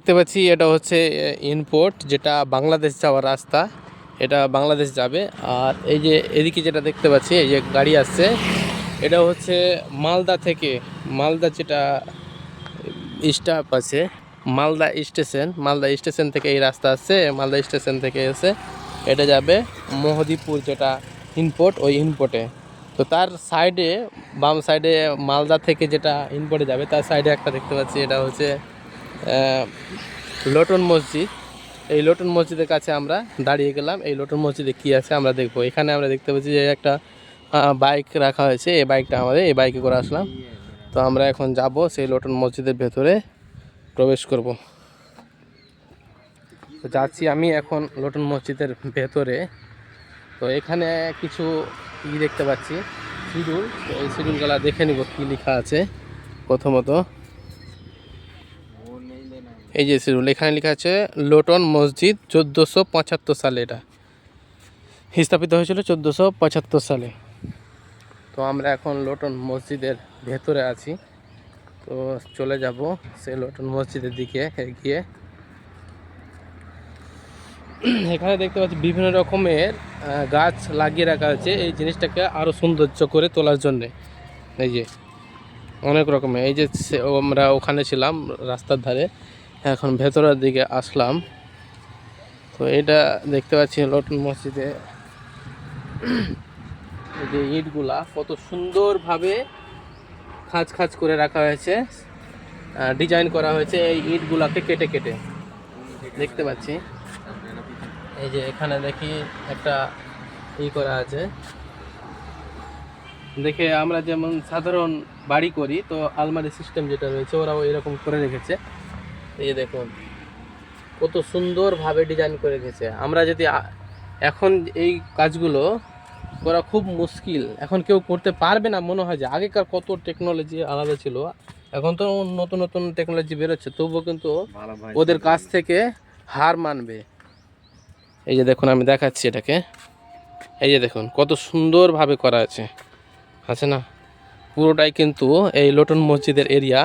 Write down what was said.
দেখতে পাচ্ছি এটা হচ্ছে ইনপোর্ট, যেটা বাংলাদেশ যাওয়ার রাস্তা, এটা বাংলাদেশ যাবে। আর এই যে এদিকে যেটা দেখতে পাচ্ছি, এই যে গাড়ি আসছে, এটা হচ্ছে মালদা থেকে, মালদা যেটা স্টপ আছে, মালদা স্টেশন থেকে এই রাস্তা আসছে। মালদা স্টেশন থেকে এসে এটা যাবে মোহদীপুর, যেটা ইনপোর্ট, ওই ইনপোর্টে। তো তার সাইডে, বাম সাইডে মালদা থেকে যেটা ইনপোর্টে যাবে, তার সাইডে একটা দেখতে পাচ্ছি, এটা হচ্ছে লোটন মসজিদ। এই লোটন মসজিদের কাছে আমরা দাঁড়িয়ে গেলাম। এই লোটন মসজিদে কী আছে আমরা দেখবো। এখানে আমরা দেখতে পাচ্ছি যে একটা বাইক রাখা হয়েছে, এই বাইকটা আমাদের, এই বাইকে করে আসলাম। তো আমরা এখন যাব সেই লোটন মসজিদের ভেতরে প্রবেশ করব। তো যাচ্ছি আমি এখন লোটন মসজিদের ভেতরে। তো এখানে কিছু দেখতে পাচ্ছি শিডিউল, তো এই শিডিউলগুলো দেখে নিব কী লেখা আছে। প্রথমত এই যে শিডিউল, এখানে লেখা আছে লোটন মসজিদ 1475 সালে এটা স্থাপিত হয়েছিল, 1475 সালে। তো আমরা এখন লোটন মসজিদের ভেতরে আছি। তো চলে যাব সেই লোটন মসজিদের দিকে এগিয়ে। এখানে দেখতে পাচ্ছি বিভিন্ন রকমের গাছ লাগিয়ে রাখা হয়েছে এই জিনিসটাকে আরও সৌন্দর্য করে তোলার জন্যে। এই যে অনেক রকমের, এই যে আমরা ওখানে ছিলাম রাস্তার ধারে, এখন ভেতরের দিকে আসলাম। তো এটা দেখতে পাচ্ছি লোটন মসজিদে এই যে ইটগুলা কত সুন্দরভাবে খাঁজ খাঁজ করে রাখা হয়েছে, ডিজাইন করা হয়েছে এই ইটগুলাকে কেটে কেটে দেখতে পাচ্ছি। এই যে এখানে দেখি একটা করা আছে, দেখে আমরা যেমন সাধারণ বাড়ি করি, তো আলমারি সিস্টেম যেটা রয়েছে ওরাও এরকম করে রেখেছে। এই যে দেখুন কত সুন্দরভাবে ডিজাইন করে রেখেছে। আমরা যদি এখন এই কাজগুলো করা খুব মুশকিল, এখন কেউ করতে পারবে না মনে হয়। যে আগেকার কত টেকনোলজি আলাদা ছিল, এখন তো নতুন নতুন টেকনোলজি বেরোচ্ছে, তবুও কিন্তু ওদের কাছ থেকে হার মানবে। এই যে দেখুন আমি দেখাচ্ছি এটাকে, এই যে দেখুন কত সুন্দরভাবে করা আছে না, পুরোটাই কিন্তু এই লোটন মসজিদের এরিয়া